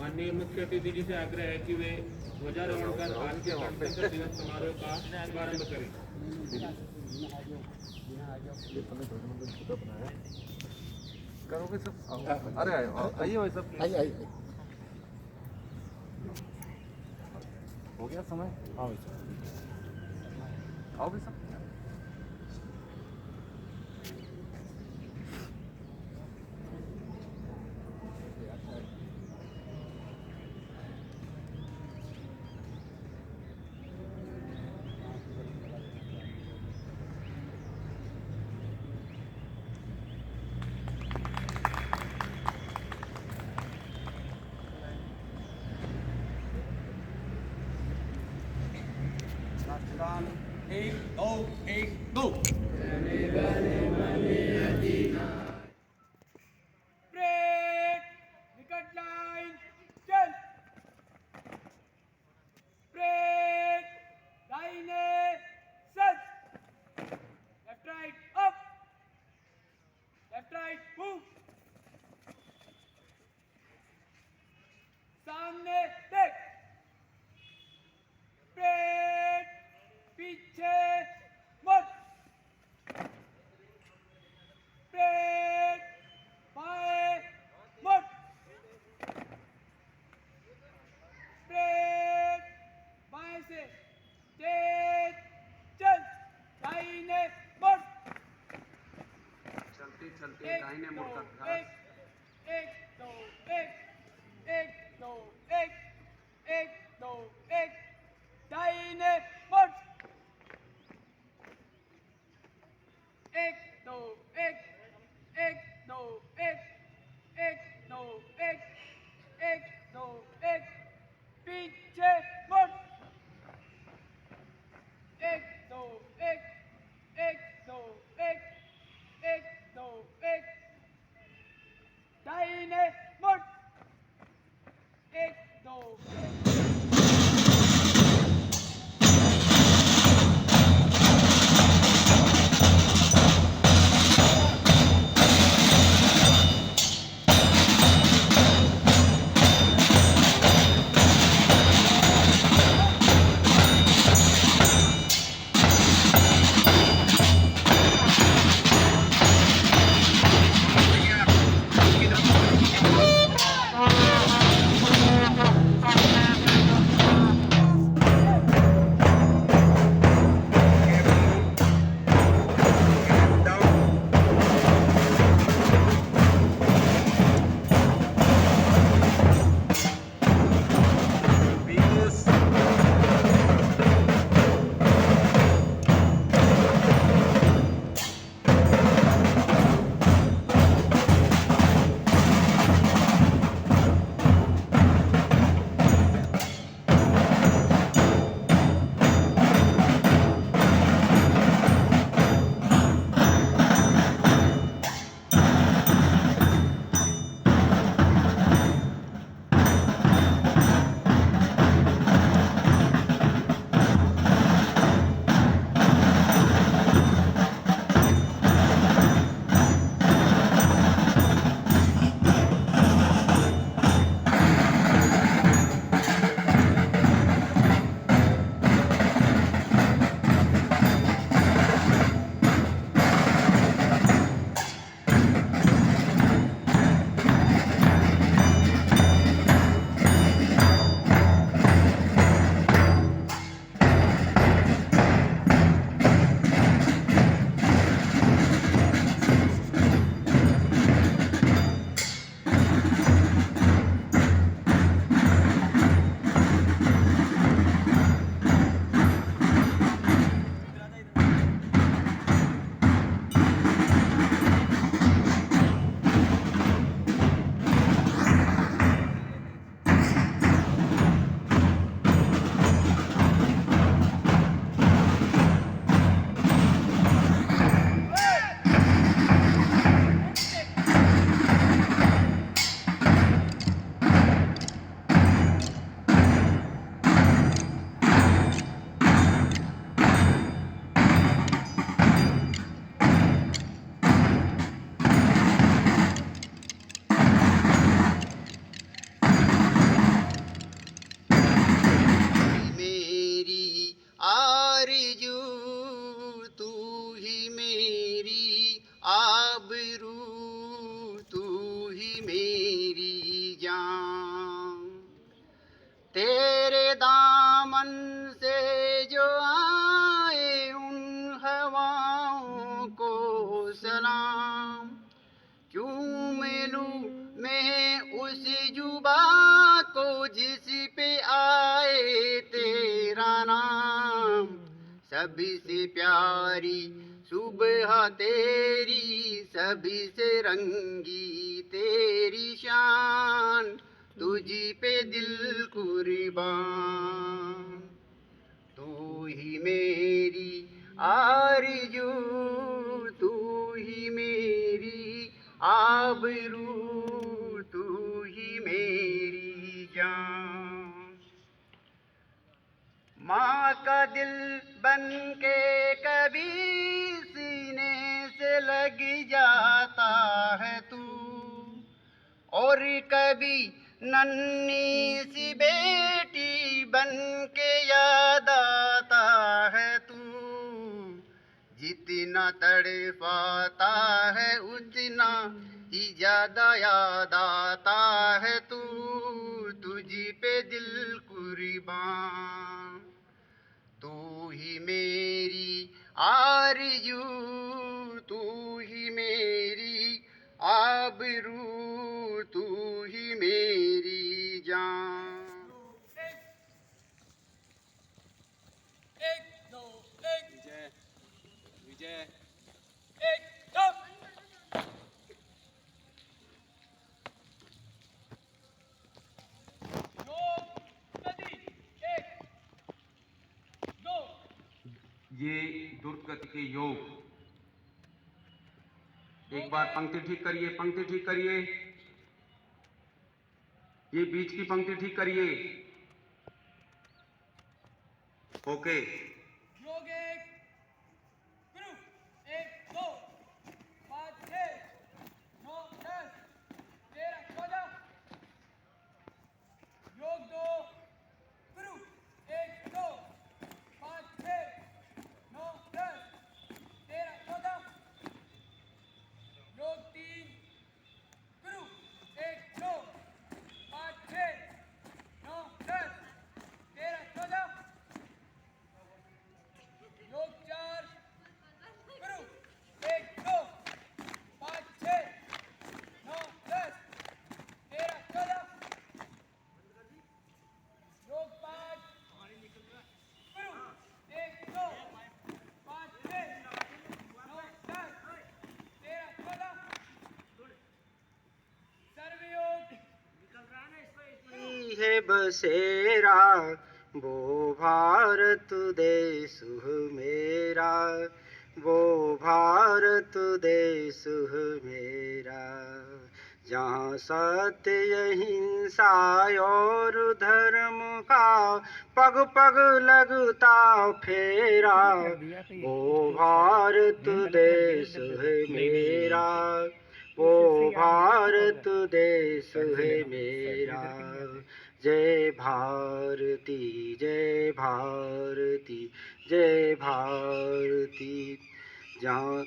माननीय मुख्य अतिथि जी से आग्रह है कि वे ध्वजारोहण कर आज के गणतंत्र दिवस समारोह का शुभारंभ करें। करोगे सब? अरे आइए भाई सब, आइए। हो गया समय? हाँ आओ भी सब। एक दो ब्रेक विकेट लाइन चल break line set left right up left right move सामने देख ब्रेक पीछे मत ब्रेक बाएं मत ब्रेक बाएं से तेज चल दाहिने मुड़ चलते चलते दाहिने मुड़ का ध्यान। एक दो एक दाहिने मुड़ एक दो एक पीछे मुड़ एक दो एक दाहिने मुड़ एक दो सभी से प्यारी सुबह तेरी, सभी से रंगी तेरी शान, तुझी पे दिल कुर्बान। तू ही मेरी आरज़ू, तू ही मेरी आबरू, तू ही मेरी जान। माँ का दिल बन के कभी सीने से लग जाता है तू, और कभी नन्ही सी बेटी बन के याद आता है तू। जितना तड़पाता है उतना ही ज्यादा याद आता है तू, तुझी पे दिल कुर्बान। तू ही मेरी आरज़ू, तू ही मेरी आबरू, तू ही मेरी जान। एक दो एक विजय विजय एक दो। ये द्रुत गति के योग। एक बार पंक्ति ठीक करिए, पंक्ति ठीक करिए, ये बीच की पंक्ति ठीक करिए। ओके। योग एक गुरु एक दो 5 6 9 10 13 14। योग दो गुरु एक दो 5 6 9 10 13 14। योग तीन गुरु एक दो 5 6 9 10 13 14। योग चार गुरु एक दो 5 6 9 10 13 14। योग पाँच गुरु एक दो 5 6 9 10 13 14। सर्वयोग है बसेरा वो भारत देश मेरा, वो भारत देश मेरा, जहाँ सत्य अहिंसा और धर्म का पग पग लगता फेरा, वो भारत देश है मेरा, वो भारत देश है मेरा। जय भारती जय भारती जय भारती। जहाँ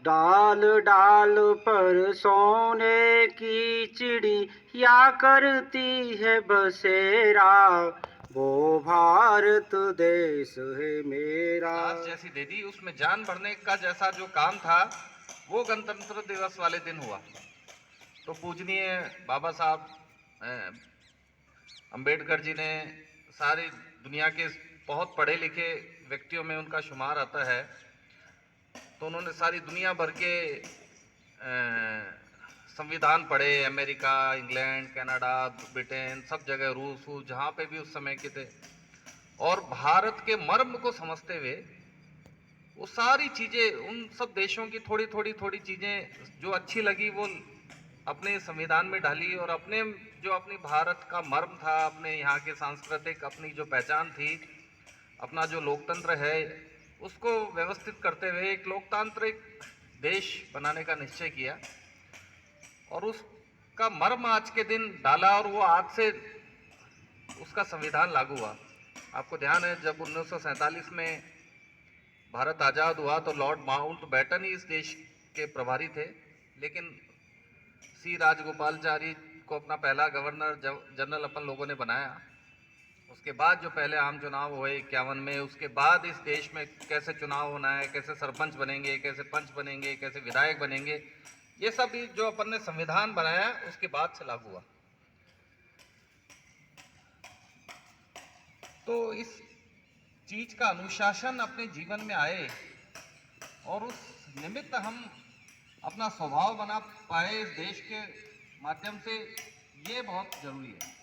डाल डाल पर सोने की चिड़िया करती है बसेरा, वो भारत देश है मेरा। आज जैसी दे दी, उसमें जान भरने का जैसा जो काम था वो गणतंत्र दिवस वाले दिन हुआ। तो पूजनीय बाबा साहब अंबेडकर जी ने सारी दुनिया के बहुत पढ़े लिखे व्यक्तियों में उनका शुमार आता है। तो उन्होंने सारी दुनिया भर के संविधान पढ़े, अमेरिका, इंग्लैंड, कनाडा, ब्रिटेन, सब जगह, रूस जहाँ पे भी उस समय के थे, और भारत के मर्म को समझते हुए वो सारी चीज़ें, उन सब देशों की थोड़ी थोड़ी चीज़ें जो अच्छी लगी वो अपने संविधान में डाली, और अपनी भारत का मर्म था, अपने यहाँ के सांस्कृतिक अपनी जो पहचान थी, अपना जो लोकतंत्र है, उसको व्यवस्थित करते हुए एक लोकतांत्रिक देश बनाने का निश्चय किया, और उसका मर्म आज के दिन डाला, और वो आज से उसका संविधान लागू हुआ। आपको ध्यान है जब 1947 में भारत आज़ाद हुआ तो लॉर्ड माउंटबेटन ही इस देश के प्रभारी थे, लेकिन सी राजगोपालचारी को अपना पहला गवर्नर जनरल अपन लोगों ने बनाया। उसके बाद जो पहले आम चुनाव हुए 51 में, उसके बाद इस देश में कैसे चुनाव होना है, कैसे सरपंच बनेंगे, कैसे पंच बनेंगे, कैसे विधायक बनेंगे, ये सब जो अपन ने संविधान बनाया उसके बाद से लागू हुआ। तो इस चीज का अनुशासन अपने जीवन में आए और उस निमित्त हम अपना स्वभाव बना पाए इस देश के माध्यम से, ये बहुत जरूरी है।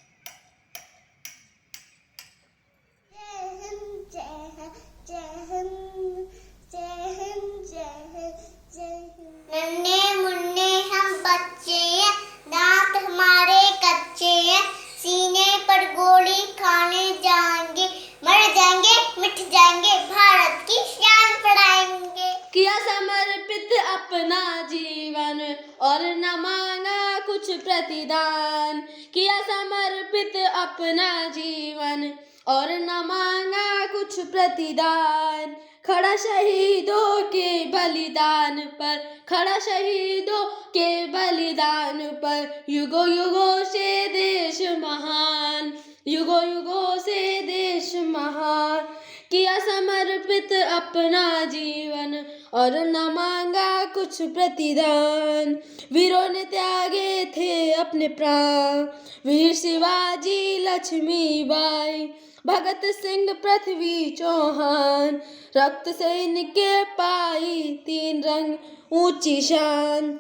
नन्हे मुन्ने हम बच्चे हैं, दांत हमारे कच्चे हैं, सीने पर गोली खाने जाएंगे, मर जाएंगे मिट जाएंगे, भारत की शान बढ़ाएंगे। किया समर्पित अपना जीवन और न मांगा कुछ प्रतिदान, किया समर्पित अपना जीवन और न मांगा कुछ प्रतिदान। खड़ा शहीदों के बलिदान पर, खड़ा शहीदों के बलिदान पर, युगों युगों से देश महान, युगों युगों से देश महान। किया समर्पित अपना जीवन और न मांगा कुछ प्रतिदान। वीरों ने त्यागे थे अपने प्राण, वीर शिवाजी लक्ष्मीबाई, भगत सिंह पृथ्वी चौहान, रक्त से इनके पाई 3 रंग ऊंची शान।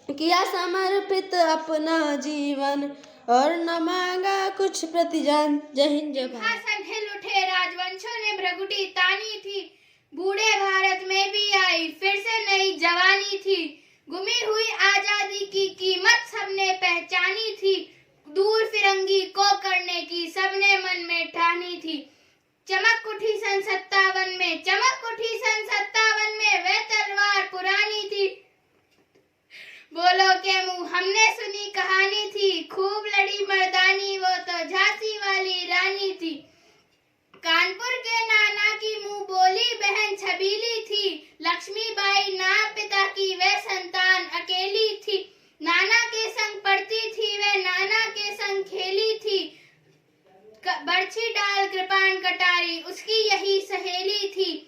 किया समर्पित अपना जीवन और न मांगा कुछ प्रतिदान। जय हिंद जय भारत। सिंहासन हिल उठे, राजवंशों ने भ्रगुटी तानी थी, बूढ़े भारत में भी आई फिर से नई जवानी थी। गुमी हुई आजादी की कीमत सबने पहचानी थी, दूर फिरंगी को करने की सबने मन में ठानी थी। चमक उठी सन 57 में, चमक उठी सन 57 में, वह तलवार पुरानी थी, बोलो के मुंह हमने सुनी कहानी थी। खूब लड़ी मर्दानी वो तो झांसी वाली रानी थी। कानपुर के नाना की मुंह बोली बहन छबीली थी, लक्ष्मीबाई नाम पिता की वह संतान अकेली थी। नाना के संग पढ़ती थी वह, नाना के संग खेली थी, बरछी डाल कृपाण कटारी उसकी यही सहेली थी।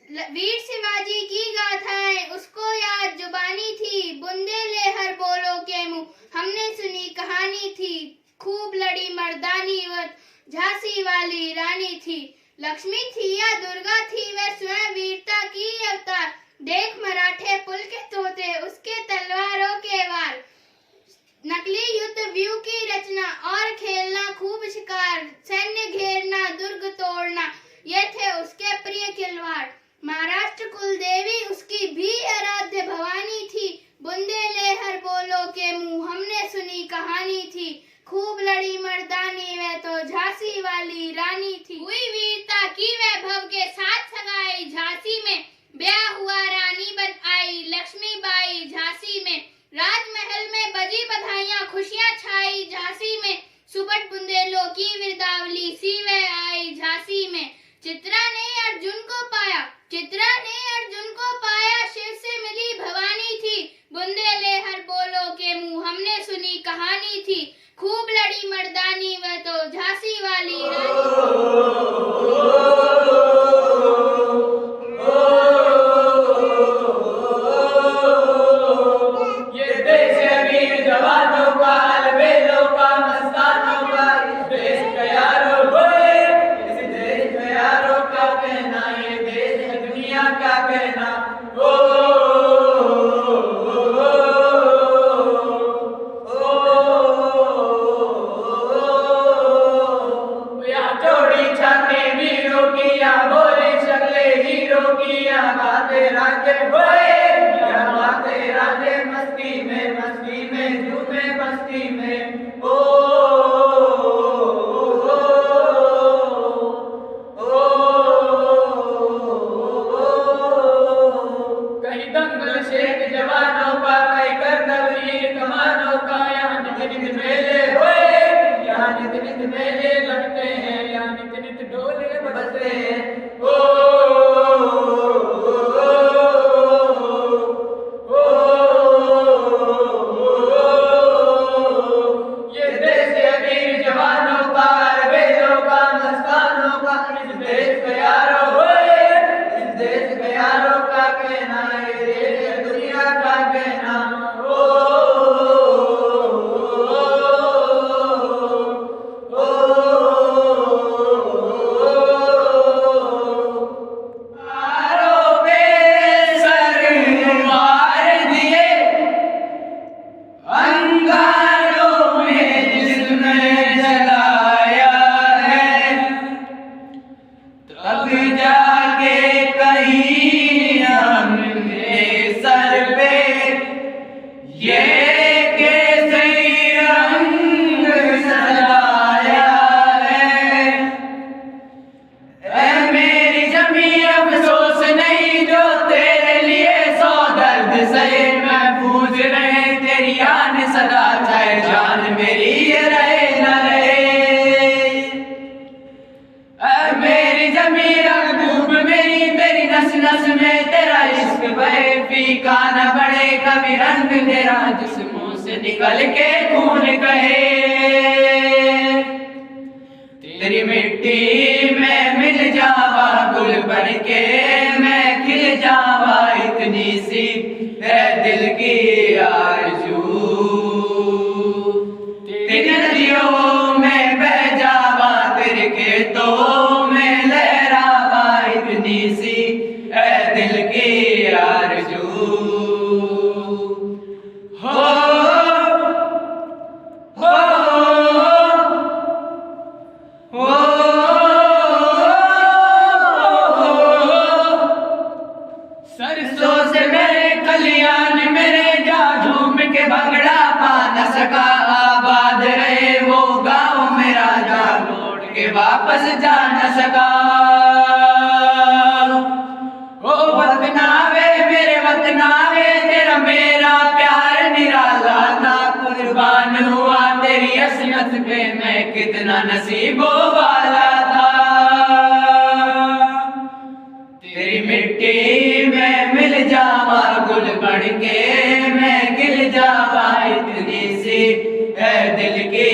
वीर शिवाजी की गाथाएं उसको याद जुबानी थी, बुंदेलहर बोलो के मुंह हमने सुनी कहानी थी। खूब लड़ी मर्दानी वह झांसी वाली रानी थी। लक्ष्मी थी या दुर्गा थी वह स्वयं वीरता की अवतार, देख मराठे पुल के तोते उसके तलवारों के वार। नकली युद्ध व्यू की रचना और खेलना खूब शिकार, सैन्य घेरना दुर्ग तोड़ना ये थे उसके प्रिय खिलवाड़। महाराष्ट्र कुल देवी उसकी भी आराध्य भवानी थी, बुंदेलहर बोलो के मुंह हमने सुनी कहानी थी। खूब लड़ी मर्दानी वह तो झांसी वाली रानी थी। हुई वीरता की वैभव के साथ सगाई झांसी में, ब्याह हुआ रानी बन आई लक्ष्मीबाई झांसी में। राजमहल में बजी बधाइयां खुशियां छाई झांसी में, सुबट बुंदेलों की विरदावली सी वह आई झांसी में। चित्रा ने अर्जुन को पाया, चित्रा ने अर्जुन को पाया, शिव से मिली भवानी थी, बुंदेलहर बोलो के मुंह हमने सुनी कहानी थी। खूब लड़ी मर्दानी वह तो झांसी वाली ये देश है वीर जवानों का, अलबेलों का, मस्तानों का, इस देश का यारो होए, इस देश का यारों का कहना, ये देश है दुनिया का कहना। जिस्मों से निकल के खून कहे। तेरी मिट्टी में मिल जावा गुल बन के मैं खिल जावा, इतनी सी है दिल की आरज़ू। तेरी नदियों में बह जावा, तेरे खेतों में लहरावा, इतनी सी है दिल की आरज़ू। सरसों से मेरे कल्याण मेरे जा झूम के भंगड़ा पा न सका, आबाद रहे वो गाँव मेरा जा लौट के वापस जा न सका। ओ वतनावे मेरे वतनावे तेरा मेरा प्यार निराला था, कुर्बान हुआ तेरी असमत पे मैं कितना नसीबों वाला था। तेरी मिट्टी में मिल जावा गुल बन के मैं खिल जावा, इतनी सी है दिल की